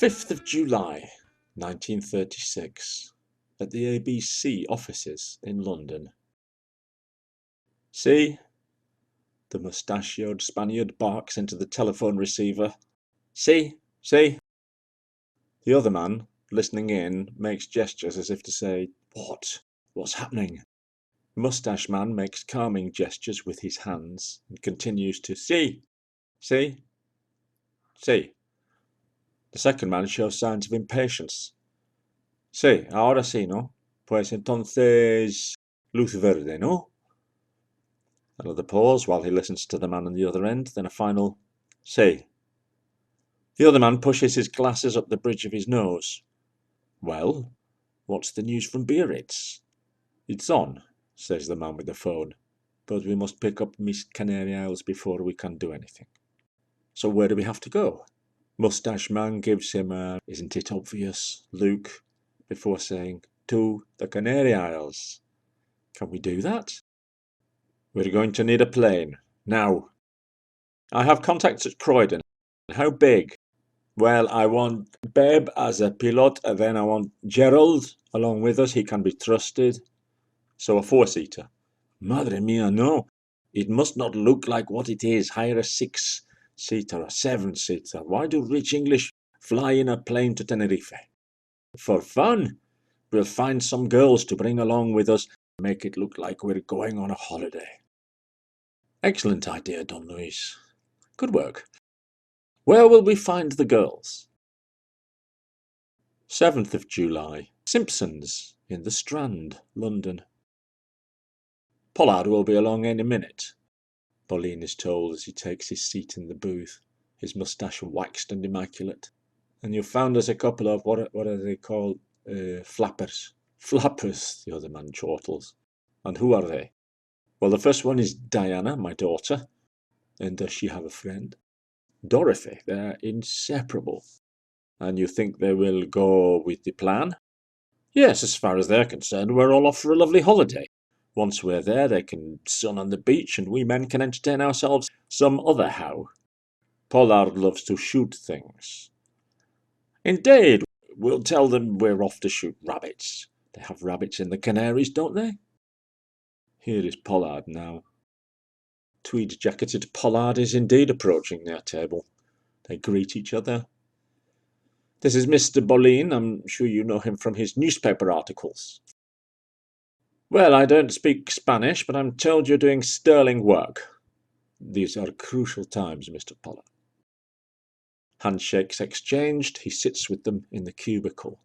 5th of July, 1936, at the ABC offices in London. See? The mustachioed Spaniard barks into the telephone receiver. See? See? The other man, listening in, makes gestures as if to say, What? What's happening? Moustache man makes calming gestures with his hands and continues to see? See? See? The second man shows signs of impatience. Sí, ahora sí, ¿no? Pues entonces, luz verde, ¿no? Another pause while he listens to the man on the other end, then a final, sí. The other man pushes his glasses up the bridge of his nose. Well, what's the news from Biarritz? It's on, says the man with the phone, but we must pick up Miss Canary Isles before we can do anything. So where do we have to go? Moustache man gives him a, isn't it obvious, look, before saying, to the Canary Isles. Can we do that? We're going to need a plane. Now. I have contacts at Croydon. How big? Well, I want Beb as a pilot, and then I want Gerald along with us. He can be trusted. So a 4-seater. Madre mia, no. It must not look like what it is. Hire a 6-seater, a 7-seater. Why do rich English fly in a plane to Tenerife? For fun. We'll find some girls to bring along with us. Make it look like we're going on a holiday. Excellent idea, Don Luis. Good work. Where will we find the girls? 7th of July. Simpsons, in the Strand, London. Pollard will be along any minute, Pauline is told as he takes his seat in the booth, his moustache waxed and immaculate. And you've found us a couple of, what are they called? Flappers. Flappers, the other man chortles. And who are they? Well, the first one is Diana, my daughter. And does she have a friend? Dorothy. They're inseparable. And you think they will go with the plan? Yes, as far as they're concerned, we're all off for a lovely holiday. Once we're there, they can sun on the beach, and we men can entertain ourselves some other how. Pollard loves to shoot things. Indeed, we'll tell them we're off to shoot rabbits. They have rabbits in the Canaries, don't they? Here is Pollard now. Tweed-jacketed Pollard is indeed approaching their table. They greet each other. This is Mr. Boleyn. I'm sure you know him from his newspaper articles. Well, I don't speak Spanish, but I'm told you're doing sterling work. These are crucial times, Mr. Pollard. Handshakes exchanged, he sits with them in the cubicle.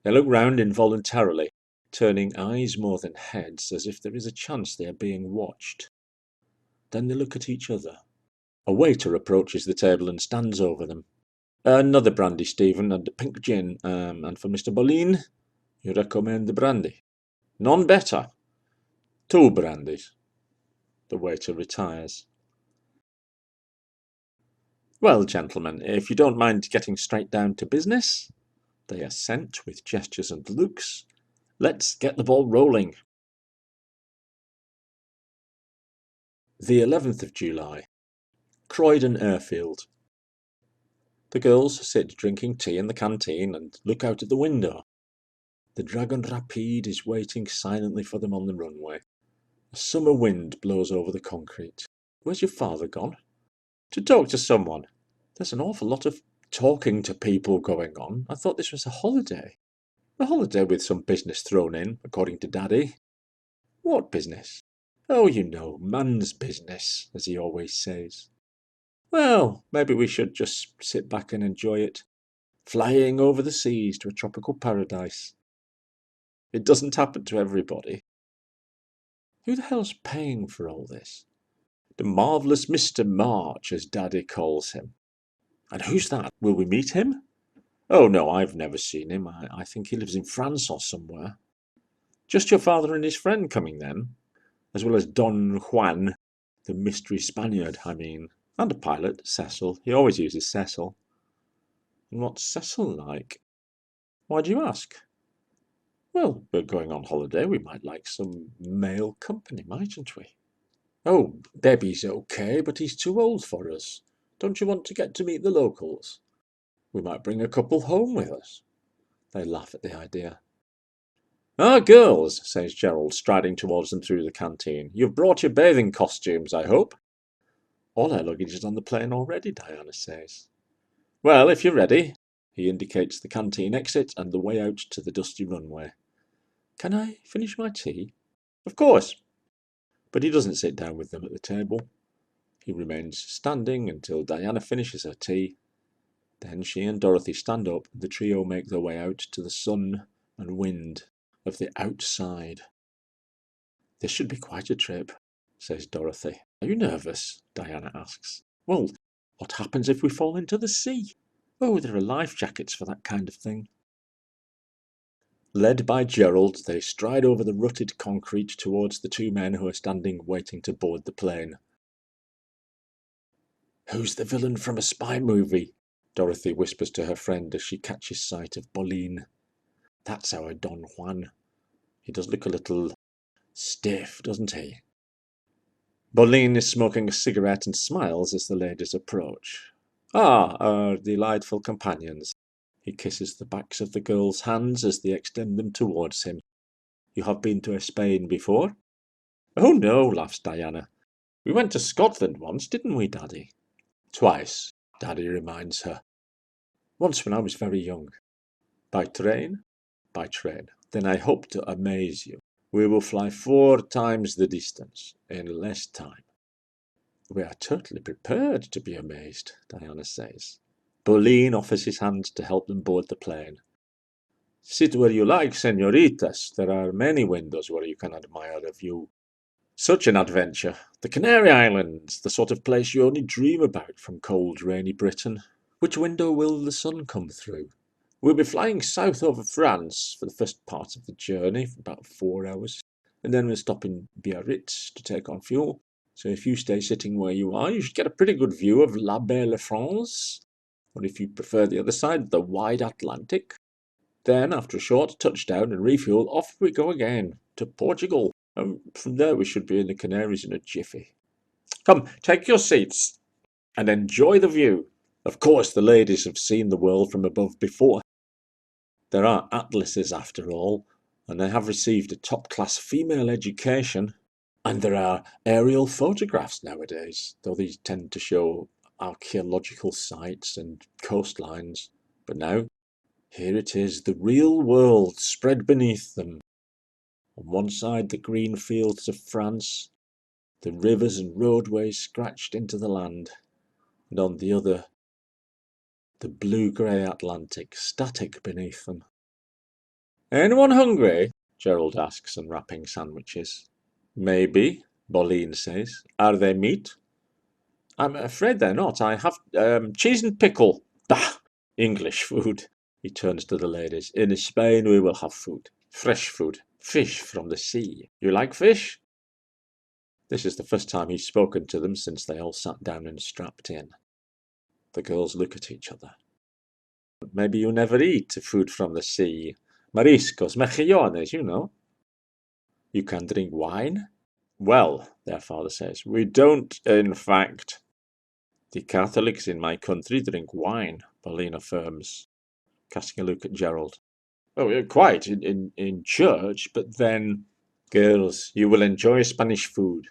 They look round involuntarily, turning eyes more than heads, as if there is a chance they are being watched. Then they look at each other. A waiter approaches the table and stands over them. Another brandy, Stephen, and a pink gin. And for Mr. Boleyn, you recommend the brandy? None better. 2 brandies. The waiter retires. Well, gentlemen, if you don't mind getting straight down to business, they assent with gestures and looks. Let's get the ball rolling. The 11th of July. Croydon Airfield. The girls sit drinking tea in the canteen and look out at the window. The Dragon Rapide is waiting silently for them on the runway. A summer wind blows over the concrete. Where's your father gone? To talk to someone. There's an awful lot of talking to people going on. I thought this was a holiday. A holiday with some business thrown in, according to Daddy. What business? Oh, you know, man's business, as he always says. Well, maybe we should just sit back and enjoy it. Flying over the seas to a tropical paradise. It doesn't happen to everybody. Who the hell's paying for all this? The marvellous Mr. March, as Daddy calls him. And who's that? Will we meet him? Oh, no, I've never seen him. I think he lives in France or somewhere. Just your father and his friend coming then? As well as Don Juan, the mystery Spaniard, I mean. And a pilot, Cecil. He always uses Cecil. And what's Cecil like? Why do you ask? Well, we're going on holiday. We might like some male company, mightn't we? Oh, Bebby's okay, but he's too old for us. Don't you want to get to meet the locals? We might bring a couple home with us. They laugh at the idea. Ah, girls, says Gerald, striding towards them through the canteen. You've brought your bathing costumes, I hope. All our luggage is on the plane already, Diana says. Well, if you're ready. He indicates the canteen exit and the way out to the dusty runway. Can I finish my tea? Of course. But he doesn't sit down with them at the table. He remains standing until Diana finishes her tea. Then she and Dorothy stand up, and the trio make their way out to the sun and wind of the outside. This should be quite a trip, says Dorothy. Are you nervous? Diana asks. Well, what happens if we fall into the sea? Oh, there are life jackets for that kind of thing. Led by Gerald, they stride over the rutted concrete towards the two men who are standing waiting to board the plane. Who's the villain from a spy movie? Dorothy whispers to her friend as she catches sight of Bolin. That's our Don Juan. He does look a little stiff, doesn't he? Bolin is smoking a cigarette and smiles as the ladies approach. Ah, our delightful companions. He kisses the backs of the girls' hands as they extend them towards him. You have been to Spain before? Oh no, laughs Diana. We went to Scotland once, didn't we, Daddy? Twice, Daddy reminds her. Once when I was very young. By train? By train. Then I hope to amaze you. We will fly 4 times the distance in less time. We are totally prepared to be amazed, Diana says. Bolin offers his hand to help them board the plane. Sit where you like, senoritas. There are many windows where you can admire the view. Such an adventure. The Canary Islands, the sort of place you only dream about from cold, rainy Britain. Which window will the sun come through? We'll be flying south over France for the first part of the journey, for about 4 hours, and then we'll stop in Biarritz to take on fuel. So if you stay sitting where you are, you should get a pretty good view of La Belle France, or if you prefer the other side, the wide Atlantic. Then, after a short touchdown and refuel, off we go again, to Portugal, and from there we should be in the Canaries in a jiffy. Come, take your seats, and enjoy the view. Of course the ladies have seen the world from above before. There are atlases, after all, and they have received a top-class female education. And there are aerial photographs nowadays, though these tend to show archaeological sites and coastlines. But now, here it is, the real world spread beneath them. On one side, the green fields of France, the rivers and roadways scratched into the land, and on the other, the blue-grey Atlantic, static beneath them. Anyone hungry? Gerald asks, unwrapping sandwiches. Maybe, Bolin says. Are they meat? I'm afraid they're not. I have cheese and pickle. Bah! English food. He turns to the ladies. In Spain we will have food. Fresh food. Fish from the sea. You like fish? This is the first time he's spoken to them since they all sat down and strapped in. The girls look at each other. Maybe you never eat food from the sea. Mariscos, mejillones, you know. You can drink wine? Well, their father says, we don't, in fact. The Catholics in my country drink wine, Bolin affirms, casting a look at Gerald. Oh, quite, in church, but then... Girls, you will enjoy Spanish food.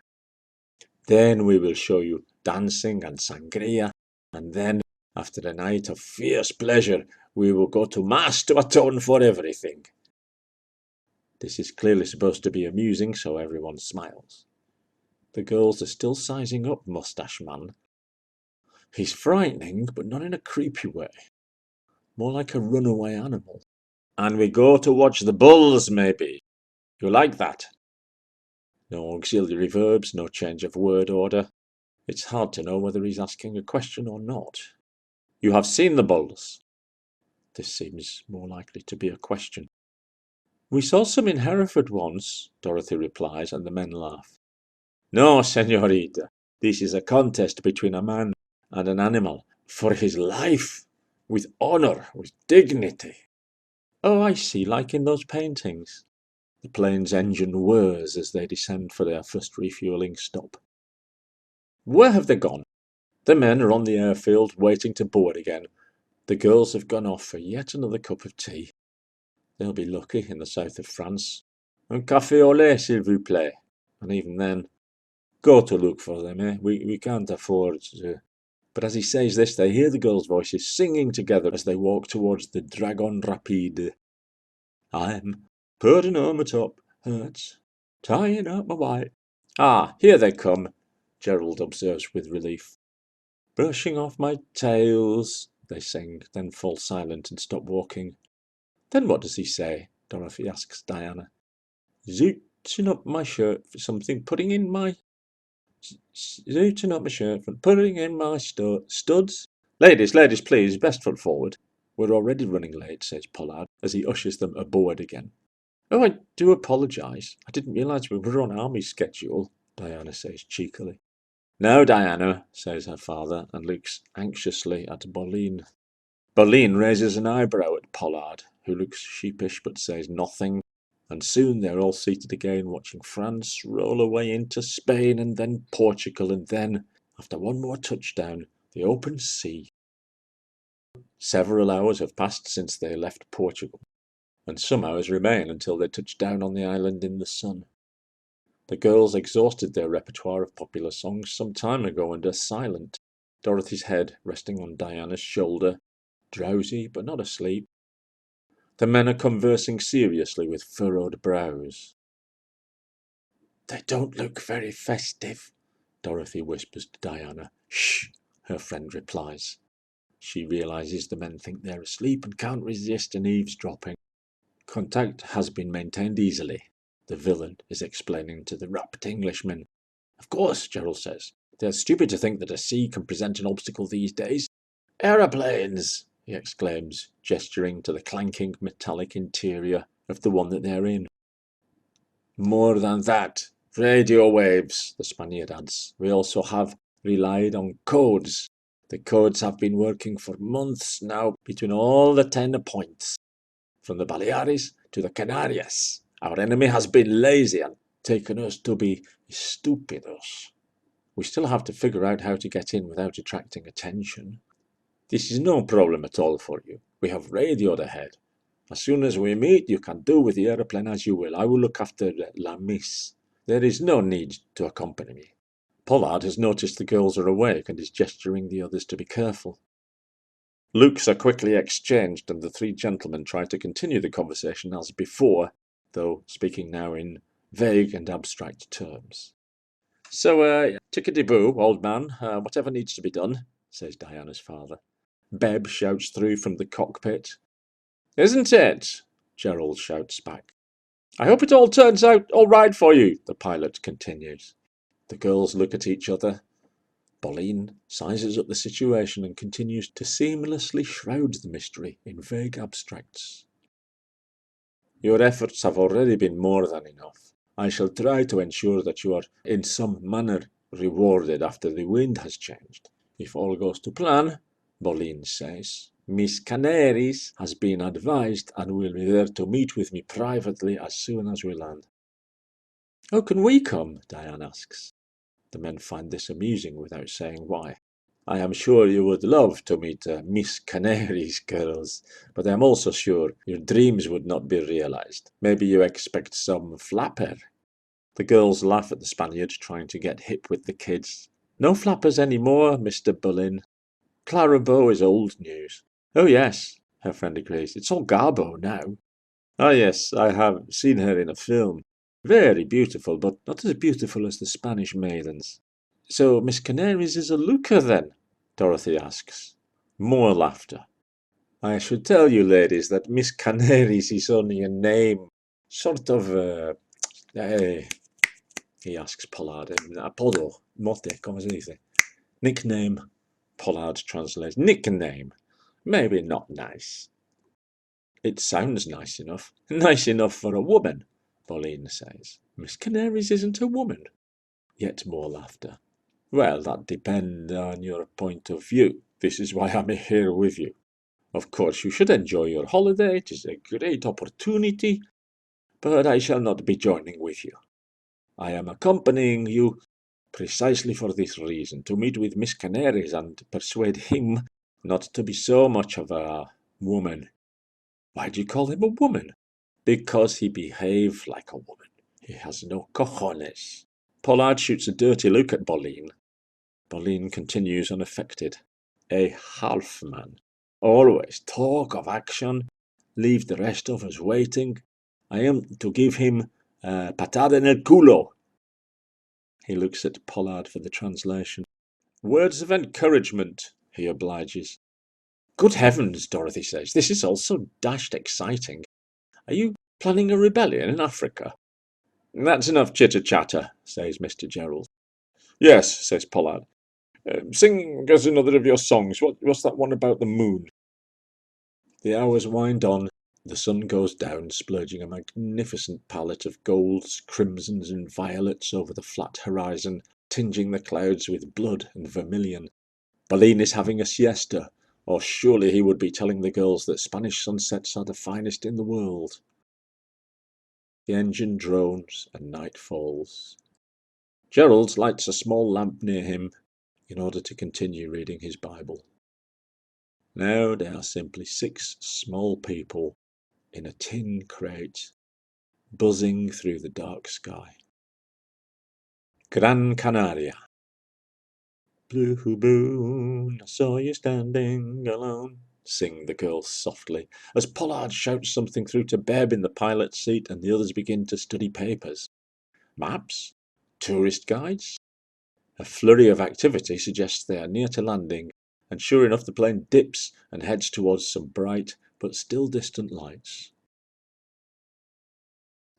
Then we will show you dancing and sangria, and then, after a night of fierce pleasure, we will go to Mass to atone for everything. This is clearly supposed to be amusing, so everyone smiles. The girls are still sizing up Moustache Man. He's frightening, but not in a creepy way. More like a runaway animal. And we go to watch the bulls, maybe. You like that? No auxiliary verbs, no change of word order. It's hard to know whether he's asking a question or not. You have seen the bulls? This seems more likely to be a question. We saw some in Hereford once, Dorothy replies, and the men laugh. No, senorita. This is a contest between a man and an animal, for his life, with honor, with dignity. Oh, I see, like in those paintings. The plane's engine whirs as they descend for their first refueling stop. Where have they gone? The men are on the airfield, waiting to board again. The girls have gone off for yet another cup of tea. They'll be lucky in the south of France. Un café au lait, s'il vous plaît. And even then, go to look for them, eh? We can't afford to... But as he says this, they hear the girls' voices singing together as they walk towards the Dragon Rapide. I'm putting on my top hats, tying up my white. Ah, here they come, Gerald observes with relief. Brushing off my tails, they sing, then fall silent and stop walking. Then what does he say? Dorothy asks Diana. Zooting up my shirt for something, putting in my... Zooting up my shirt for putting in my studs. Ladies, please, best foot forward. We're already running late, says Pollard, as he ushers them aboard again. Oh, I do apologise. I didn't realise we were on army schedule, Diana says cheekily. No, Diana, says her father, and looks anxiously at Bolleen. Bolleen raises an eyebrow at Pollard, who looks sheepish but says nothing, and soon they're all seated again, watching France roll away into Spain, and then Portugal, and then, after one more touchdown, the open sea. Several hours have passed since they left Portugal, and some hours remain until they touch down on the island in the sun. The girls exhausted their repertoire of popular songs some time ago and are silent, Dorothy's head resting on Diana's shoulder, drowsy but not asleep. The men are conversing seriously with furrowed brows. They don't look very festive, Dorothy whispers to Diana. Shh, her friend replies. She realizes the men think they're asleep and can't resist an eavesdropping. Contact has been maintained easily, the villain is explaining to the rapt Englishmen. Of course, Gerald says. They're stupid to think that a sea can present an obstacle these days. Aeroplanes, he exclaims, gesturing to the clanking metallic interior of the one that they're in. More than that, radio waves, the Spaniard adds. We also have relied on codes. The codes have been working for months now between all the 10 points, from the Baleares to the Canarias. Our enemy has been lazy and taken us to be stupidos. We still have to figure out how to get in without attracting attention. This is no problem at all for you. We have radioed ahead. As soon as we meet, you can do with the aeroplane as you will. I will look after La Miss. There is no need to accompany me. Pollard has noticed the girls are awake and is gesturing the others to be careful. Looks are quickly exchanged, and the three gentlemen try to continue the conversation as before, though speaking now in vague and abstract terms. So, tickety-boo, old man, whatever needs to be done, says Diana's father. Beb shouts through from the cockpit. Isn't it? Gerald shouts back. I hope it all turns out all right for you, the pilot continues. The girls look at each other. Bolleen sizes up the situation and continues to seamlessly shroud the mystery in vague abstracts. Your efforts have already been more than enough. I shall try to ensure that you are in some manner rewarded after the wind has changed. If all goes to plan, Bolleen says, Miss Canaries has been advised and will be there to meet with me privately as soon as we land. Oh, can we come? Diane asks. The men find this amusing without saying why. I am sure you would love to meet Miss Canary's girls, but I am also sure your dreams would not be realized. Maybe you expect some flapper. The girls laugh at the Spaniard trying to get hip with the kids. No flappers any more, Mr. Bolleen. Clara Bow is old news. Oh yes, her friend agrees. It's all Garbo now. Ah yes, I have seen her in a film. Very beautiful, but not as beautiful as the Spanish maidens. So Miss Canaries is a looker, then? Dorothy asks. More laughter. I should tell you, ladies, that Miss Canaries is only a name. Sort of, he asks Pollard. Apodo, mote, como se dice? Nickname. Pollard translates. Nickname. Maybe not nice. It sounds nice enough. Nice enough for a woman, Bolleen says. Miss Canaries isn't a woman. Yet more laughter. Well, that depends on your point of view. This is why I'm here with you. Of course, you should enjoy your holiday. It is a great opportunity. But I shall not be joining with you. I am accompanying you precisely for this reason, to meet with Miss Canaries and persuade him not to be so much of a woman. Why do you call him a woman? Because he behaved like a woman. He has no cojones. Pollard shoots a dirty look at Boleyn. Boleyn continues unaffected. A half man. Always talk of action. Leave the rest of us waiting. I am to give him a patada en el culo. He looks at Pollard for the translation. Words of encouragement, he obliges. Good heavens, Dorothy says, this is all so dashed exciting. Are you planning a rebellion in Africa? That's enough chitter-chatter, says Mr. Gerald. Yes, says Pollard. Sing us another of your songs. What's that one about the moon? The hours wind on. The sun goes down, splurging a magnificent palette of golds, crimsons, and violets over the flat horizon, tinging the clouds with blood and vermilion. Boleyn is having a siesta, or surely he would be telling the girls that Spanish sunsets are the finest in the world. The engine drones and night falls. Gerald lights a small lamp near him in order to continue reading his Bible. Now they are simply 6 small people in a tin crate, buzzing through the dark sky. Gran Canaria. Blue moon, I saw you standing alone, sing the girls softly, as Pollard shouts something through to Beb in the pilot's seat and the others begin to study papers. Maps? Tourist guides? A flurry of activity suggests they are near to landing, and sure enough the plane dips and heads towards some bright but still distant lights.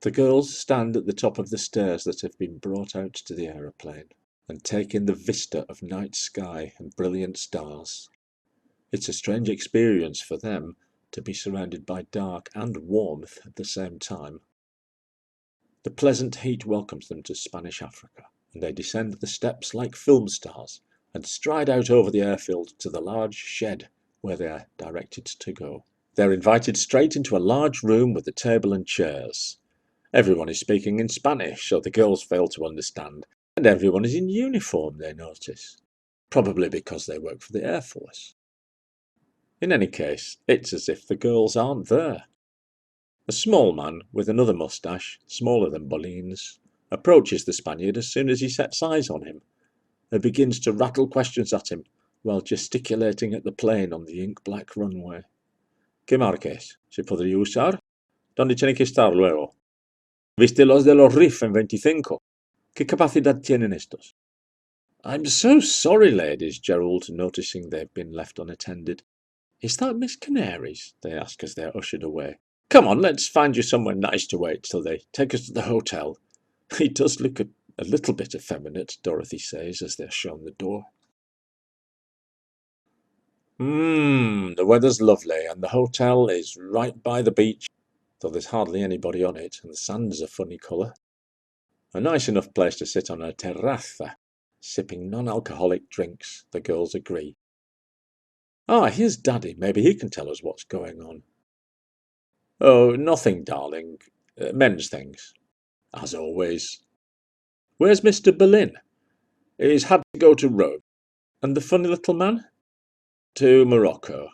The girls stand at the top of the stairs that have been brought out to the aeroplane and take in the vista of night sky and brilliant stars. It's a strange experience for them to be surrounded by dark and warmth at the same time. The pleasant heat welcomes them to Spanish Africa, and they descend the steps like film stars and stride out over the airfield to the large shed where they are directed to go. They're invited straight into a large room with a table and chairs. Everyone is speaking in Spanish, so the girls fail to understand, and everyone is in uniform, they notice. Probably because they work for the Air Force. In any case, it's as if the girls aren't there. A small man with another moustache, smaller than Boleyn's, approaches the Spaniard as soon as he sets eyes on him, and begins to rattle questions at him while gesticulating at the plane on the ink-black runway. ¿Qué marques? ¿Se podría usar? ¿Dónde tiene que estar luego? ¿Viste los de los RIF en 25? ¿Qué capacidad tienen estos? I'm so sorry, ladies, Gerald, noticing they've been left unattended. Is that Miss Canary's? They ask as they're ushered away. Come on, let's find you somewhere nice to wait till they take us to the hotel. He does look a little bit effeminate, Dorothy says as they're shown the door. The weather's lovely, and the hotel is right by the beach, though there's hardly anybody on it, and the sand's a funny colour. A nice enough place to sit on a terraza, sipping non-alcoholic drinks, the girls agree. Ah, here's Daddy. Maybe he can tell us what's going on. Oh, nothing, darling. Men's things. As always. Where's Mr. Boleyn? He's had to go to Rome. And the funny little man? To Morocco.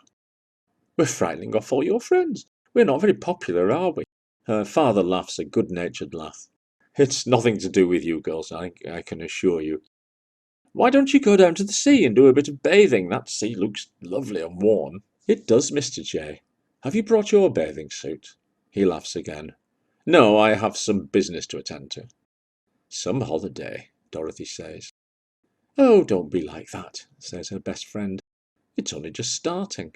We're frightening off all your friends. We're not very popular, are we? Her father laughs a good-natured laugh. It's nothing to do with you girls, I can assure you. Why don't you go down to the sea and do a bit of bathing? That sea looks lovely and warm. It does, Mr. J. Have you brought your bathing suit? He laughs again. No, I have some business to attend to. Some holiday, Dorothy says. Oh, don't be like that, says her best friend. It's only just starting.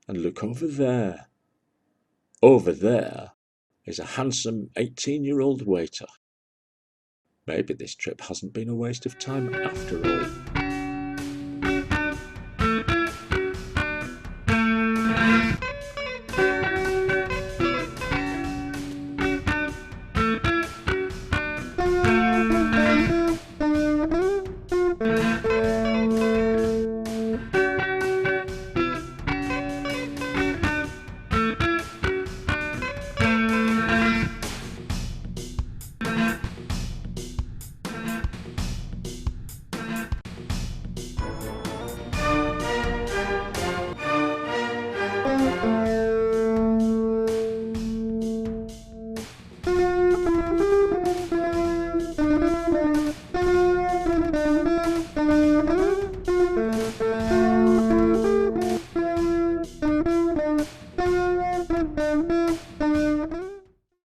And look over there. Over there is a handsome 18-year-old waiter. Maybe this trip hasn't been a waste of time after all.